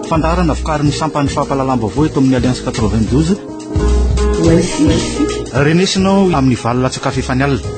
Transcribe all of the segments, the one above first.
Fandarana vokariny sampany fampalalam-baovao eto amin'ny Alliance 92. Renesinao amin'ny valina tsakafo efa nialina.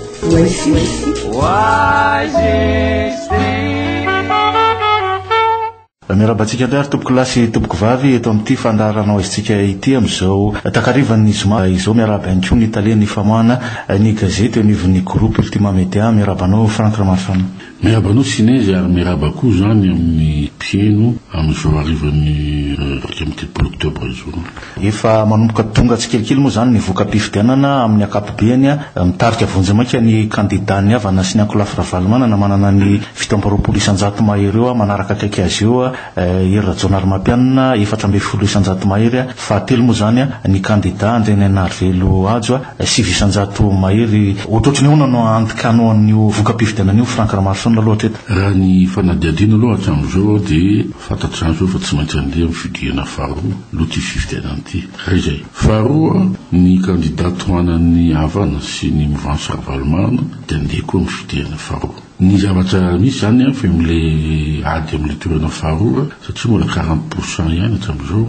Miarabantsika andray ary tompoko lasy tompoko vavy eto amin'ity fandaranao izitsika ity amin'izao takarivan'ny zoma izao miarabanko ny italiany famoana ny gazety anivon'ny groupe Ultima Media. Miarabanao Frank Ramarfana. Miarabanao Sinezy ary miarabako zany amin'ny pieno amin'izao arivan'ny raikambitelopolo oktobra izao. Efa manomboka tonga tsikelikely moa zany ny voka-pifidianana amin'ny akapobeany mitarika vonjemaika ny kandidany avana sy ny ankolafiravalomana manana ny 700 mahery eo manaraka akaiky azy eo Ira Jonar Mapianina 410 mahery fahatelo moa zany ny kandida Andreny Narvelo Ajo 900 mahery. Ohatrotrany hoana no andikano an'io voka-pifidianana io Frank Ramarfana loatra eto. Raha ny fanadiadiana aloha hatramin'izao dia fantatrany zao fa tsy maintsy andeha amin'ny fidiana faharoa loty fifidianana ity. Raha izay faharoa ny kandidato hoanan'ny havana sy ny mouvance ravalomana dia andeha koa amin'ny fidiana faharoa. Ny zavatra misy zany fa am'le ady am'le toerana faharoa satria mbola 40% ihany hatramin'izao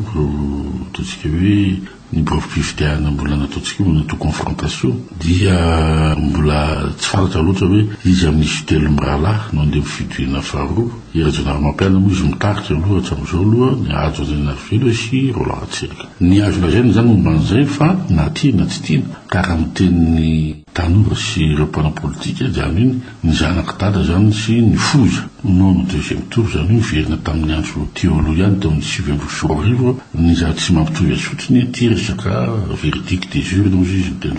ataontsika hoe ny borom-pifidiana mbola nataontsika hoe natao confrontation dia mbola tsy fantatra loatra hoe izy amin'ny fitelo mirahalahy no andeha mifidiana faharoa. Ira Jonar Mapianina moa izy mitarika aloha hatramin'izao aloha ny azo Andreny Narvelo sy Roland Ratsirika. Ny azo lazaina zany momban'izay fa na tia na tsy tiana karaha mitenin'ny tanora sy ireo mpanao politika zany iny ny zanaka dada zany sy ny foza no amin'ny deuxième tour zany io miverina tamin'ny andro teoloha ihany tao amin'ny 7 ny zavatra tsy mampitovy azy fotsiny ty resaka verdict des urnes izy ny teny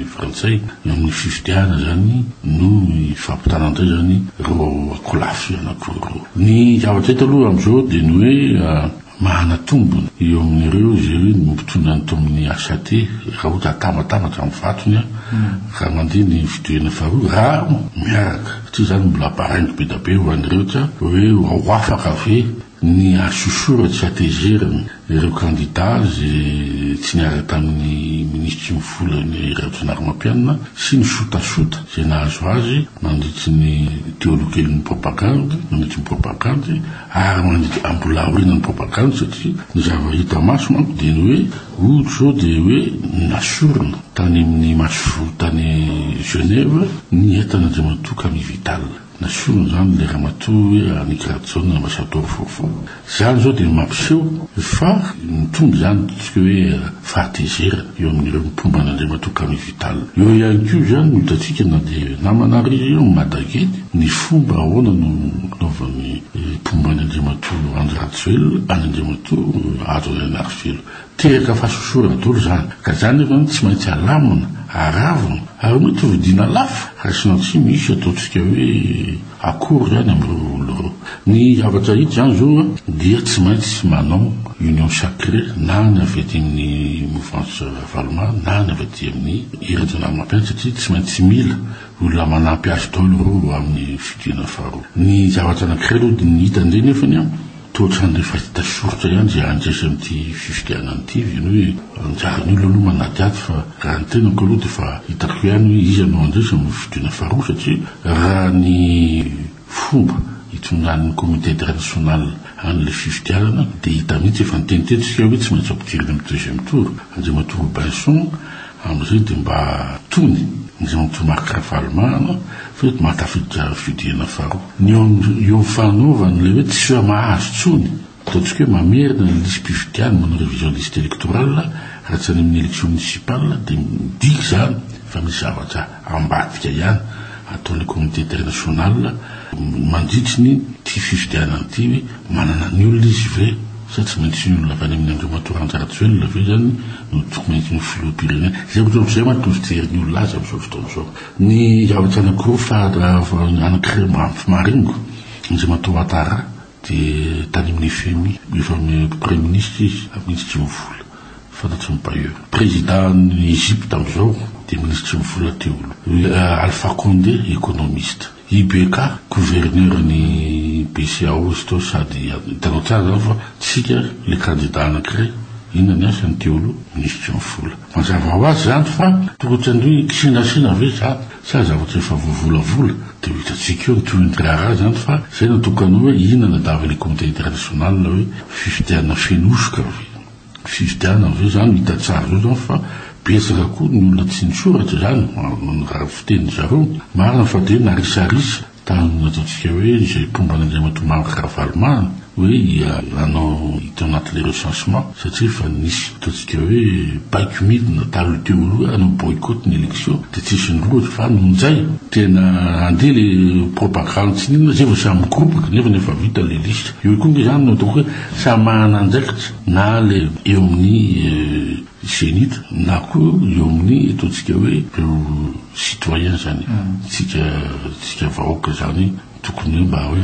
frantsay amin'ny fifidiana zany no fampitanandray zany ro akolafy anankiroa. Ny zavatra eto aloha amin'izao dia ny hoe mahana tombony eo amin'ireo izay mitondra ny tomin'ny ASAT raha ohatra atamatambatra amin'ny vatony raha mandeha ny fidiana faharoa raha miaraka satria zany mbola baraingo be da be ho an'ireo hoe ho afaka ve ny asosoratsy atezerany ireo kandida zay tsy niaraka tamin'ny ministry mivolany Ira Jonar Mapianina sy ny sotasota zay nahazo azy mandritry ny teolokelin'ny propagande mandritry ny propagande ary mandritry ambola aorianany propagande satria ny zava-hita maso manko dia ny hoe ohatra zao dia hoe nasorona tany amin'ny maso tany Genève ny entan'Andriamatoa Camille Vital. Nasorona zany le ramatoa hoe Anikratsona ambassadeur fofo zany zao dia mampiseho fa mitombo zany tsika hoe fahatezerana eo amin'ireo mpomba an'Andriamatoa Camille Vital. Eo ihany koa zany mitatsika na dia namanary eo madagety ny fomba ahoana no naovan'ny mpomba an'Andriamatoa Andry Rajoelina an'Andriamatoa Andreny Narvelo teraka fahasosorana daholo zany ka zany efa tsy maintsy alamina aravina ary mety vidina lafa raha sinao tsy misy ataontsika hoe akory zany amin'ireo olona. Ny zavatra hita zany zao dia tsy maintsy manao union sacrée na ny avy aty amin'ny mouvance ravalomana na ny avy aty amin'ny Ira Jonar Mapianina satria tsy maintsy mila olona manampy azy daholo reo amin'ny fidiana faharoa. Ny zavatra anankiray aloha ny hita indray nefany tohatrany efa hita soritra ihany zay andraisy amin'ity fifidianana ity ny hoe anjaran'ny olona aloha manadiady fa raha ny tenako aloha dia fa hitako ihany hoe izy anao andraisy amin'ny fidiana faharoa satria raha ny fomba hitondran'ny comité international an'le fifidianana dia hita mihitsy efa nitenitetsika hoe tsy maintsy ampidirina amin'ny deuxième tour Andriamatoa Robinson amin'izay dia mba tony Andriamatoa Marc Ravalomana fa matafiditra fidiana faharoa. Ny eo fanaovany le hoe tsy hoe mahazo tsony ataontsika hoe mamerina ny lisy mpifidiana manao révision liste électorale raha tsy any amin'ny élection municipale dia midiky zany fa misy zavatra ambadika ihany ataon'ny comité international mandritry ny ty fifidianana ity hoe manana ny olona izy ve sa tsy maintsy olona avy any amin'ny Andriamatoa Andry Rajoelina ve zany no tokony maintsy ny filoham-pirenena zay ohatr'izay mahatonga fijerin'ny olona azy amin'izao fotoan'izao. Ny zavatra anankiroa anankiray maharingo Andriamatoa Ouattara dia tany amin'ny FMI efa premier ministre izy ministre mivola fantatry mipailleur président ny Egypte amin'izao dia ministre mivola teolo Alpha Condé économiste IBK gouverneur ny BCAO sto sady hitanao tsara zany fa tsika le candidat anankiray inona ny asany teolo minisitry ny vola mazava ho azy zany fa tokotrany kisinasina ve zany sa zavatra efa voavolavola dia hitatsika eo nytoyny raharaha zany fa zay natokana hoe inona davy le comité international hoe fifidiana fenosoka ve fifidiana ve zany hita tsara zao zany fa betsaka koa ny olona tsy nisoratra zany raha fiteny zareo marina fa dia narisarisa tany nataontsika hoe zay pomban'Andriamatomanga Karavalomana hoe anao hita anaty le recensement satria fa nisy ataontsika hoe baiko midina talo teo aloha anao boycott ny élection dia tsisy ny loatra fa nonjay tena andeha le propagande tsy ninona zay vao samy groupe nefa nefa vita le liste eo koa nge zany natao hoe samy manandraikitra na le eo amin'ny sénita na koa eo amin'ny ataontsika hoe citoyen zany tsika vahoaka zany tokony mba hoe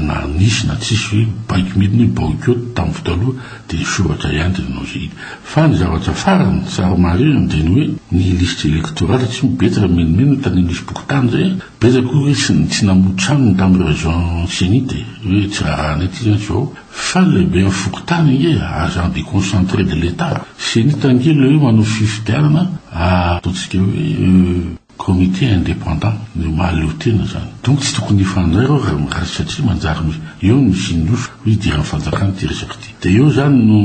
na nisy na tsisy hoe baiko midina hoe boycott tamin'ny fotaloha dia soratra ihany tenanao zay fa ny zavatra farany tsara marina dia ny hoe ny liste électorale tsy mibetsaka menimeno tany nisy bokotany zay betsaka koa hoe tsy namotrano tamin'ny région sénite hoe tsy raha anety zany zao fa lehibe ny fokotany nge agent déconcentré de l'état sénite nge le hoe manao fifidianana ataontsika hoe comité indépendant ny mahaleo tena zany donc tsy tokony ifandray reo raha satria manjary eo misy ndoso hoe idiran'ny fanjakana ty resaky ty dia eo zany no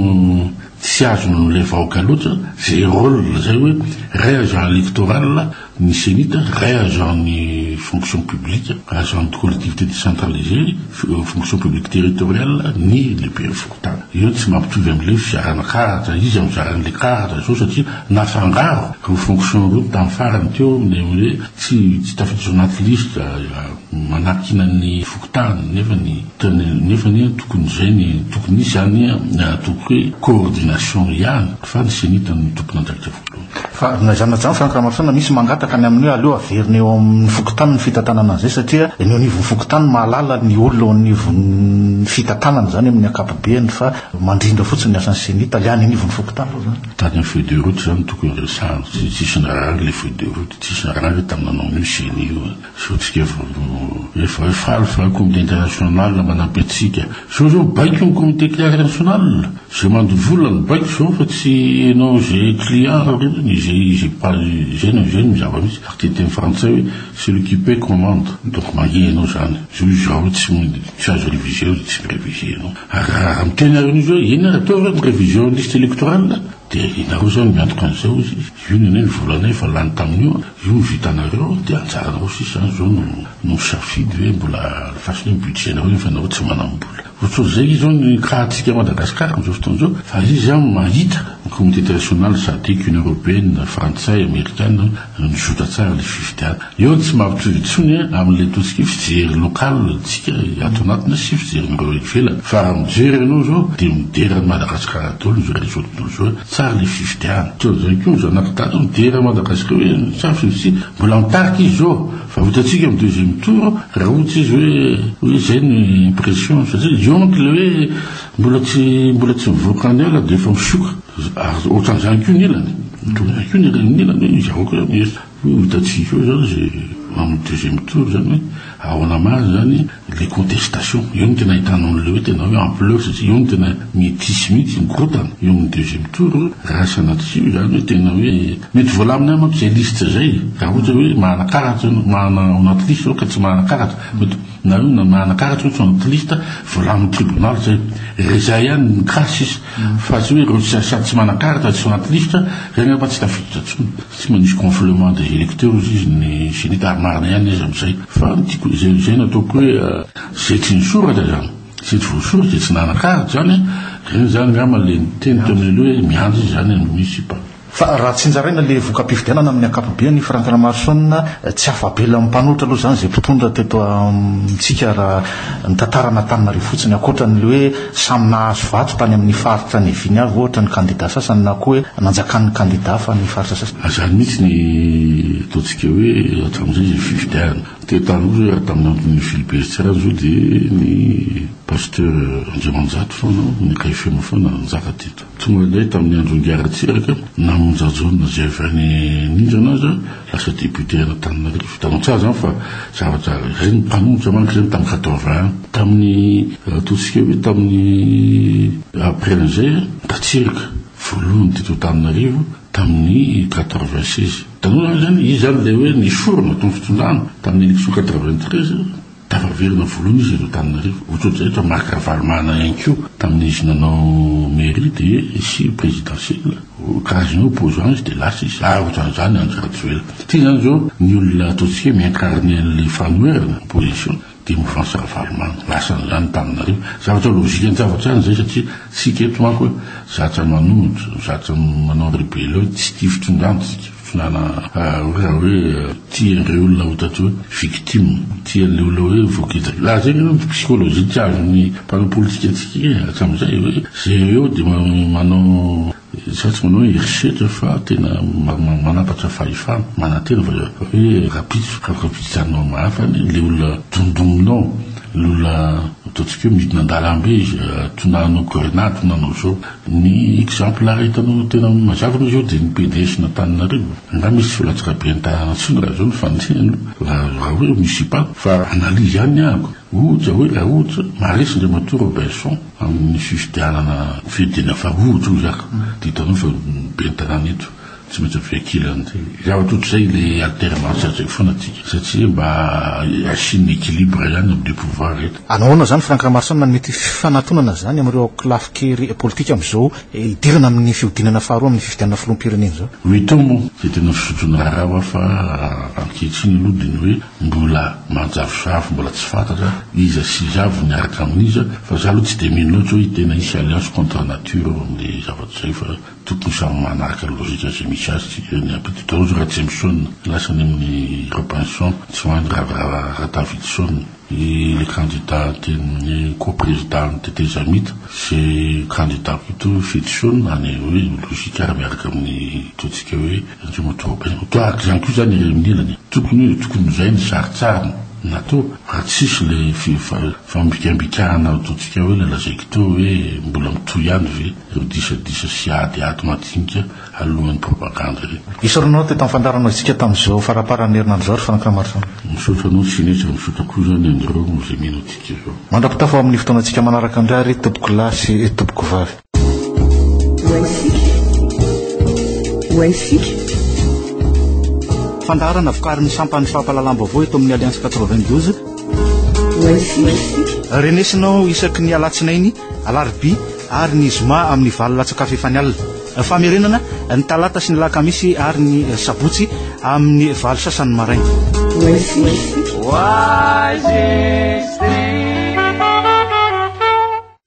tsy azony le vahoaka loatra zay rôle zay hoe ray agent électoral ny sénite ray agent ny fonction publique agent de collectivité décentralisée fonction publique territoriale ny lehibe ny fokotany eo tsy mampitovy am'le fiarana karatra izy am'zaran'le karatra zao satria nafangaro ro fonction ro tamin'ny farany teo hoe tsy tafiditra anaty liste manakina ny fokotany nefa ny tokony zay ny tokony nisy zany tokony hoe coordination ihany fa ny sénite ny tokony andraikitra voalohany fa nazana zany fankaramafana misy mangataka ny amin'ny hoe aleo averina eo amin'ny fokotany ny fitantanana zay satria ny anivon'ny fokotany mahalala ny olona anivon'ny fitantanana zany amin'ny akapobeany fa mandrindra fotsiny asan'ny sénite aliany anivon'ny fokotany zany tany amin'ny feuille de route zany tokony resahana tsisy narary le feuille de route tsisy narary taminanao mio séni io sotsika efa faly fa comité international manampy atsika zao baiko ny comité international zay mandovolany baiko zao fa tsy enao zay client j'ai pas gêne mizava misy artiteny français hoe celui qui paie commande donc mangenao zany juge raha hoe tsy azo réviser tsy réviser anao raha miteny areny zao ina atao ny révision liste électorale dia inareo zany miantoka an'izao izy io ny volanay fa lany tamin'io io mivitanareo dia anjaranareo sisy zany zao no safidy hoe mbola fasiny budgetnareo nefa nareo tsy manambola ohatro zay zao ny kahatsika Madagasikara am'izao fotoana zao fa izy zany mahita comité international sadiky union européenne frantsay américaine nizotra tsara le fifidiana eo tsy mampitovy itsony amin'le totsika fijery local tsika ato anatina sy fijerynareo ivelany fa mijery anao zao dia miderany Madagasikara dolo zao rezo tontolo zao tsara le fifidiana to zay koa zao anakitany midery Madagasikara hoe safy mbola mitarika izy zao fa votatsika amin'ny deuxième tour raha ohatra izy hoe zay ny impression satria ionky le hoe mbola tsy mivoaka any ela dia efa misoka ohatran'izany koa ny ilany zany koa ny ilany hoe izy aoka zany hitatsika eo zany zay amin'ny deuxième tour zany hoe ahoana mazy zany les contestations io no tena hitanao n'le hoe tena hoe ampleur satria io no tena mitisy mihitsy mikorotana eo amin'ny deuxième tour raha sanaty io zany hoe tena hoe mety voalamina manko zay liste zay raha ohatra hoe mahanakaratra mahana anaty liste ka tsy mahanakaratra mety na io na mahanakaratra tsy anaty liste voalamin'ny tribunal zay rezay ihany mikasy fa tsy hoe sady tsy mahanakaratra tsy anaty liste zany fa tsy tafiditra tsony tsy manisy conflement des électeurs izy ny sénita marina ihany izy am'izay fa zay nataoko hoe zay tsy nisoratra zany zay tsy voasoratra tsy nanankaratra zany reny zany ngama le teny teon'le hoe miandry izy zany amin'ny municipa fa raha tsy njaraina le voka-pifidianana amin'ny akapobeany Frankana Marsona tsy afabela amin'ny mpanotra aloha zany zay mpitondra teto amitsika raha ny tantarana tanina fotsiny akoatran'le hoe samy nahazo vato tany amin'ny faritra ny viny avy ohatra ny candidat sasany na koa hoe nanjakan'ny candidat fa ny faritra sasany azany mihitsy ny ataontsika hoe hatramin'izay zay fifidiana tetany tamin'ny Philippe Tsara zao dia ny pasteur Andriamanjato foana ny KFM foana nizaka teto tonga indray tamin'ny andro ngaratsiraka namonjajona zay avy any nindrana aza lasa député anatananarivo hitanao tsara zany fa zavatra zay ny mpanotra manko zany tamin'ny 80 tamin'ny ataontsika hoe tamin'ny après an'izay datsiraka voalohany teto Antananarivo tamin'ny 86. Tanoana zany izy zany le hoe niforona tony fitondrana tamin'ny élection 93 tafaverina voalohany izy eto Antananarivo. Ohatrohatr'izay eto Marc Ravalomanana ihany koa tamin'ny izy nanao mairie de ici présidentielle karazana opposant izy de lasa izy ohatran'izany Andry Rajoelina. Ty zany zao ny olona ataontsika miincarné an'le fanoherana opposition de mouvance Ravalomanana lasa zany Antananarivo. Zavatra logika ny zavatra zany zay satria sika eto manko hoe zatra manondro zatra manao rébellion tsy tia fitondrana hoe tia ireo olona ohatra hoe victime tia le olona hoe voakitaka laha zay ny psychologie tsy azon'ny mpanao politika antsika hatram'izay hoe zay eo de manao satsy manao hoe recherche fa tena manapatra fahefana manantena fa hoe rapitsanao mahafany le olona dondominao l'olona ataontsika hoe midina an-dalambe izy tonanao grenade tonanao zao ny exemple aretanao tena mazavana zao de ny PDS n'Antananarivo nga misy filatsaka be an-tanàna raha zao ny fandinany raha hoe municipal fa analyse ihany ahako ohatra hoe ohatra maresy ndray matoa Robinson amin'ny fifidianana fidina fa ohatra io zaka de hitanao fa be an-tanàna eto tsy maintsy véhicule zavatra ohatr'izay le alternance zay foana atsika satria mba asiany équilibre ihany amin'ny pouvoir reto. Anaona zany Frank Ramarson manmety fanatonana zany amin'ireo klafikery politika am'izao idirana amin'ny fiodinana faharoa amin'ny fifidianana filoham-pirenena zao. Mito moa de tena fisotrona raha fa ankehitriny aloha de ny hoe mbola manjavozavo mbola tsy fantatra iza sy zavo niaraka amin'iza fa za aloha tsy de mino loatra hoe tena isy alliance contre nature amin'le zavatra zay fa tokony samy manaraka logika zay misy azy ny apetitozo raha Jameson lasany amin'ny Robinson tsy hoany raha Davidson le candidat ny co-président des Amis c'est candidat plutôt Fedson any hoe logika raha miaraka amin'ny totsika hoe ndre motobe toaraka zany koa zany reminilany tokony zay ny saritsariny natao raha tsisy le fambikambikahana totsika hoe lalazaiko to hoe mbola mitoy ihany ve eo disadisa sy ady madinika alohan'ny propagande reny. Isaronao teto amin'ny fandaranao isika tamin'izao faraparany herinandro zao Frank Ramarson. Misaotra anao sinetra misaotra koa zany andreo zay minotika zao. Mandrapitafo amin'ny fotoanantsika manaraka andray tompoko lahy sy tompoko vavy. Fandarana vokarin'ny sampany fampalalam-baovao eto amin'ny Alliance 92. Renesinao isaky ny alatsinainy alarobia ary ny zoma amin'ny valo latsakafo efa ny alina. Famerenana ny talata sy ny lakamisy ary ny sabotsy amin'ny valo sasany maraina.